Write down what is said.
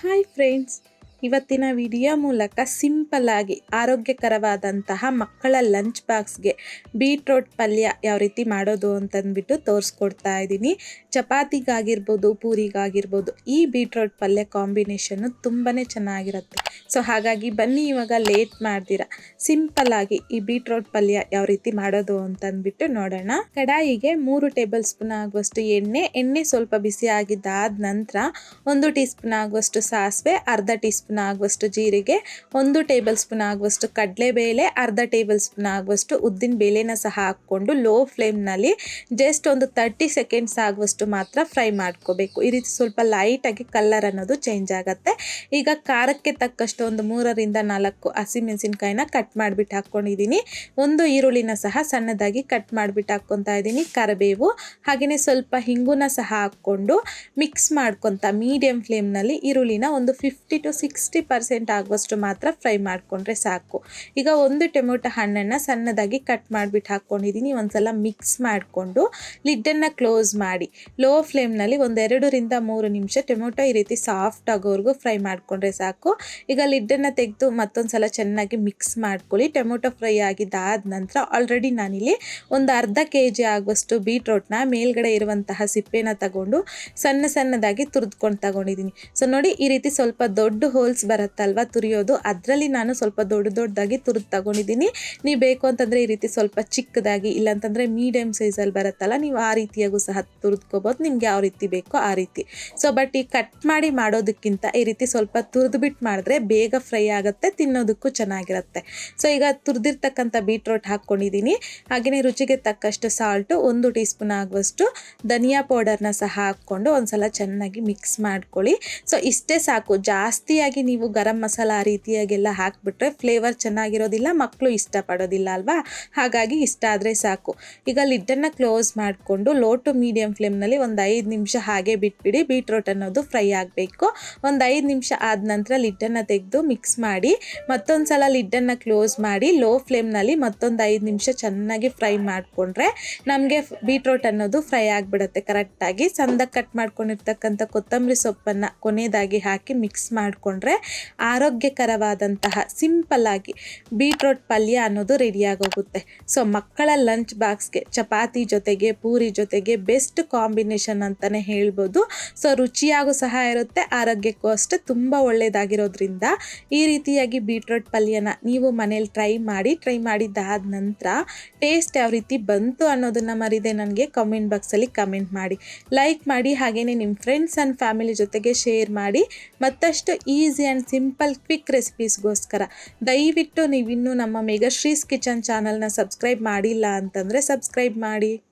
Hi friends, ಇವತ್ತಿನ video ಮೂಲಕ simple ಆಗಿ ಆರೋಗ್ಯಕರವಾದಂತಹ ಮಕ್ಕಳ ಲಂಚ್ ಬಾಕ್ಸ್ಗೆ ಬೀಟ್ರೋಟ್ ಪಲ್ಯ ಯಾವ ರೀತಿ ಮಾಡೋದು ಅಂತಂದ್ಬಿಟ್ಟು ತೋರಿಸ್ಕೊಡ್ತಾ ಇದ್ದೀನಿ. ಚಪಾತಿಗಾಗಿರ್ಬೋದು, ಪೂರಿಗಾಗಿರ್ಬೋದು ಈ ಬೀಟ್ರೋಟ್ ಪಲ್ಯ ಕಾಂಬಿನೇಷನ್ನು ತುಂಬಾ ಚೆನ್ನಾಗಿರುತ್ತೆ. ಸೊ ಹಾಗಾಗಿ ಬನ್ನಿ ಇವಾಗ ಲೇಟ್ ಮಾಡ್ದಿರ ಸಿಂಪಲ್ ಆಗಿ ಈ ಬೀಟ್ರೋಟ್ ಪಲ್ಯ ಯಾವ ರೀತಿ ಮಾಡೋದು ಅಂತಂದ್ಬಿಟ್ಟು ನೋಡೋಣ. ಕಡಾಯಿಗೆ 3 ಟೇಬಲ್ ಸ್ಪೂನ್ ಆಗುವಷ್ಟು ಎಣ್ಣೆ ಸ್ವಲ್ಪ ಬಿಸಿ ಆಗಿದ್ದಾದ ನಂತರ 1 ಟೀ ಸ್ಪೂನ್ ಆಗುವಷ್ಟು ಸಾಸಿವೆ, ಅರ್ಧ ಟೀ ಸ್ಪೂನ್ ಆಗುವಷ್ಟು ಜೀರಿಗೆ, 1 ಟೇಬಲ್ ಸ್ಪೂನ್ ಆಗುವಷ್ಟು ಕಡಲೆಬೇಳೆ, ಅರ್ಧ ಟೇಬಲ್ ಸ್ಪೂನ್ ಆಗುವಷ್ಟು ಉದ್ದಿನ ಬೇಳೆನ ಸಹ ಹಾಕ್ಕೊಂಡು ಲೋ ಫ್ಲೇಮ್ನಲ್ಲಿ ಜಸ್ಟ್ ಒಂದು 30 ಸೆಕೆಂಡ್ಸ್ ಆಗುವಷ್ಟು ಮಾತ್ರ ಫ್ರೈ ಮಾಡ್ಕೋಬೇಕು. ಈ ರೀತಿ ಸ್ವಲ್ಪ ಲೈಟಾಗಿ ಕಲರ್ ಅನ್ನೋದು ಚೇಂಜ್ ಆಗುತ್ತೆ. ಈಗ ಖಾರಕ್ಕೆ ತಕ್ಕಷ್ಟು ಒಂದು 3ರಿಂದ 4 ಹಸಿಮೆಣಸಿನ್ಕಾಯಿನ ಕಟ್ ಮಾಡಿಬಿಟ್ಟು ಹಾಕ್ಕೊಂಡಿದ್ದೀನಿ. 1 ಈರುಳ್ಳಿನ ಸಹ ಸಣ್ಣದಾಗಿ ಕಟ್ ಮಾಡಿಬಿಟ್ಟು ಹಾಕ್ಕೊತಾ ಇದ್ದೀನಿ. ಕರಿಬೇವು ಹಾಗೆಯೇ ಸ್ವಲ್ಪ ಹಿಂಗುನ ಸಹ ಹಾಕ್ಕೊಂಡು ಮಿಕ್ಸ್ ಮಾಡ್ಕೊತ ಮೀಡಿಯಂ ಫ್ಲೇಮ್ನಲ್ಲಿ ಈರುಳ್ಳಿನ ಒಂದು 50 to 60% ಆಗುವಷ್ಟು ಮಾತ್ರ ಫ್ರೈ ಮಾಡಿಕೊಂಡ್ರೆ ಸಾಕು. ಈಗ 1 ಟೊಮೆಟೊ ಹಣ್ಣನ್ನು ಸಣ್ಣದಾಗಿ ಕಟ್ ಮಾಡಿಬಿಟ್ಟು ಹಾಕ್ಕೊಂಡಿದ್ದೀನಿ. ಒಂದ್ಸಲ ಮಿಕ್ಸ್ ಮಾಡಿಕೊಂಡು ಲಿಡ್ಡನ್ನು ಕ್ಲೋಸ್ ಮಾಡಿ ಲೋ ಫ್ಲೇಮ್ನಲ್ಲಿ ಒಂದು 2ರಿಂದ 3 ನಿಮಿಷ ಟೊಮೆಟೊ ಈ ರೀತಿ ಸಾಫ್ಟ್ ಆಗೋವರೆಗೂ ಫ್ರೈ ಮಾಡಿಕೊಂಡ್ರೆ ಸಾಕು. ಈಗ ಲಿಡ್ಡನ್ನು ತೆಗೆದು ಮತ್ತೊಂದು ಸಲ ಚೆನ್ನಾಗಿ ಮಿಕ್ಸ್ ಮಾಡ್ಕೊಳ್ಳಿ. ಟೊಮೆಟೊ ಫ್ರೈ ಆಗಿದ್ದಾದ ನಂತರ ಆಲ್ರೆಡಿ ನಾನಿಲ್ಲಿ ಒಂದು ಅರ್ಧ kg ಆಗುವಷ್ಟು ಬೀಟ್ರೋಟ್ನ ಮೇಲ್ಗಡೆ ಇರುವಂತಹ ಸಿಪ್ಪೆನ ತಗೊಂಡು ಸಣ್ಣದಾಗಿ ತುರಿದುಕೊಂಡು ತಗೊಂಡಿದ್ದೀನಿ. ಸೊ ನೋಡಿ, ಈ ರೀತಿ ಸ್ವಲ್ಪ ದೊಡ್ಡ ಹೋಲ್ಸ್ ಬರುತ್ತಲ್ವ ತುರಿಯೋದು, ಅದರಲ್ಲಿ ನಾನು ಸ್ವಲ್ಪ ದೊಡ್ಡದಾಗಿ ತುರಿದು ತಗೊಂಡಿದ್ದೀನಿ. ನೀವು ಬೇಕು ಅಂತಂದರೆ ಈ ರೀತಿ ಸ್ವಲ್ಪ ಚಿಕ್ಕದಾಗಿ, ಇಲ್ಲಾಂತಂದರೆ ಮೀಡಿಯಮ್ ಸೈಜಲ್ಲಿ ಬರುತ್ತಲ್ಲ, ನೀವು ಆ ರೀತಿಯಾಗೂ ಸಹ ತುರಿದ್ಕೋಬೋದು, ನಿಮ್ಗೆ ಯಾವ ರೀತಿ ಬೇಕೋ ಆ ರೀತಿ. ಸೊ ಬಟ್ ಈ ಕಟ್ ಮಾಡಿ ಮಾಡೋದಕ್ಕಿಂತ ಈ ರೀತಿ ಸ್ವಲ್ಪ ತುರಿದ್ಬಿಟ್ಟು ಮಾಡಿದ್ರೆ ಬೇಗ ಫ್ರೈ ಆಗುತ್ತೆ, ತಿನ್ನೋದಕ್ಕೂ ಚೆನ್ನಾಗಿರುತ್ತೆ. ಸೊ ಈಗ ತುರಿದಿರ್ತಕ್ಕಂಥ ಬೀಟ್ರೋಟ್ ಹಾಕ್ಕೊಂಡಿದ್ದೀನಿ. ಹಾಗೆಯೇ ರುಚಿಗೆ ತಕ್ಕಷ್ಟು ಸಾಲ್ಟು, 1 ಟೀ ಸ್ಪೂನ್ ಆಗುವಷ್ಟು ಧನಿಯಾ ಪೌಡರ್ನ ಸಹ ಹಾಕ್ಕೊಂಡು ಒಂದ್ಸಲ ಚೆನ್ನಾಗಿ ಮಿಕ್ಸ್ ಮಾಡ್ಕೊಳ್ಳಿ. ಸೊ ಇಷ್ಟೇ ಸಾಕು. ಜಾಸ್ತಿಯಾಗಿ ನೀವು ಗರಂ ಮಸಾಲ ಆ ರೀತಿಯಾಗೆಲ್ಲ ಹಾಕಿಬಿಟ್ರೆ ಫ್ಲೇವರ್ ಚೆನ್ನಾಗಿರೋದಿಲ್ಲ, ಮಕ್ಕಳು ಇಷ್ಟಪಡೋದಿಲ್ಲ ಅಲ್ವಾ. ಹಾಗಾಗಿ ಇಷ್ಟ ಆದರೆ ಸಾಕು. ಈಗ ಲಿಡ್ಡನ್ನು ಕ್ಲೋಸ್ ಮಾಡಿಕೊಂಡು ಲೋ ಟು ಮೀಡಿಯಂ ಫ್ಲೇಮ್ನಲ್ಲಿ ಒಂದು 5 ನಿಮಿಷ ಹಾಗೆ ಬಿಟ್ಬಿಡಿ. ಬೀಟ್ರೋಟ್ ಅನ್ನೋದು ಫ್ರೈ ಆಗಬೇಕು. ಒಂದು 5 ನಿಮಿಷ ಆದ ನಂತರ ಲಿಡ್ಡನ್ನು ತೆಗೆದು ಮಿಕ್ಸ್ ಮಾಡಿ ಮತ್ತೊಂದು ಸಲ ಲಿಡ್ಡನ್ನು ಕ್ಲೋಸ್ ಮಾಡಿ ಲೋ ಫ್ಲೇಮ್ನಲ್ಲಿ ಮತ್ತೊಂದು 5 ನಿಮಿಷ ಚೆನ್ನಾಗಿ ಫ್ರೈ ಮಾಡಿಕೊಂಡ್ರೆ ನಮಗೆ ಬೀಟ್ರೋಟ್ ಅನ್ನೋದು ಫ್ರೈ ಆಗಿಬಿಡುತ್ತೆ ಕರೆಕ್ಟಾಗಿ. ಸಣ್ಣದಾಗಿ ಕಟ್ ಮಾಡ್ಕೊಂಡಿರ್ತಕ್ಕಂಥ ಕೊತ್ತಂಬರಿ ಸೊಪ್ಪನ್ನು ಕೊನೆಯದಾಗಿ ಹಾಕಿ ಮಿಕ್ಸ್ ಮಾಡಿಕೊಂಡ್ರೆ ಆರೋಗ್ಯಕರವಾದಂತಹ ಸಿಂಪಲ್ ಆಗಿ ಬೀಟ್ರೋಟ್ ಪಲ್ಯ ಅನ್ನೋದು ರೆಡಿಯಾಗೋಗುತ್ತೆ. ಸೊ ಮಕ್ಕಳ ಲಂಚ್ ಬಾಕ್ಸ್ಗೆ ಚಪಾತಿ ಜೊತೆಗೆ, ಪೂರಿ ಜೊತೆಗೆ ಬೆಸ್ಟ್ ಕಾಂಬಿನೇಷನ್ ಅಂತಲೇ ಹೇಳ್ಬೋದು. ಸೊ ರುಚಿಯಾಗೂ ಸಹ ಇರುತ್ತೆ, ಆರೋಗ್ಯಕ್ಕೂ ಅಷ್ಟೇ ತುಂಬ ಒಳ್ಳೆಯದಾಗಿರೋದ್ರಿಂದ ಈ ರೀತಿಯಾಗಿ ಬೀಟ್ರೋಟ್ ಪಲ್ಯನ ನೀವು ಮನೇಲಿ ಟ್ರೈ ಮಾಡಿದ್ದಾದ ನಂತರ ಟೇಸ್ಟ್ ಯಾವ ರೀತಿ ಬಂತು ಅನ್ನೋದನ್ನು ಮರಿದೆ ನನಗೆ ಕಮೆಂಟ್ ಬಾಕ್ಸಲ್ಲಿ ಕಮೆಂಟ್ ಮಾಡಿ, ಲೈಕ್ ಮಾಡಿ, ಹಾಗೆಯೇ ನಿಮ್ಮ ಫ್ರೆಂಡ್ಸ್ ಆ್ಯಂಡ್ ಫ್ಯಾಮಿಲಿ ಜೊತೆಗೆ ಶೇರ್ ಮಾಡಿ. ಮತ್ತಷ್ಟು ಈಸಿ ಆ್ಯಂಡ್ ಸಿಂಪಲ್ ಕ್ವಿಕ್ ರೆಸಿಪೀಸ್ಗೋಸ್ಕರ ದಯವಿಟ್ಟು ನೀವಿನ್ನೂ ನಮ್ಮ ಮೆಗಾಶ್ರೀಸ್ ಕಿಚನ್ ಚಾನಲ್ನ ಸಬ್ಸ್ಕ್ರೈಬ್ ಮಾಡಿಲ್ಲ ಅಂತಂದರೆ ಸಬ್ಸ್ಕ್ರೈಬ್ ಮಾಡಿ.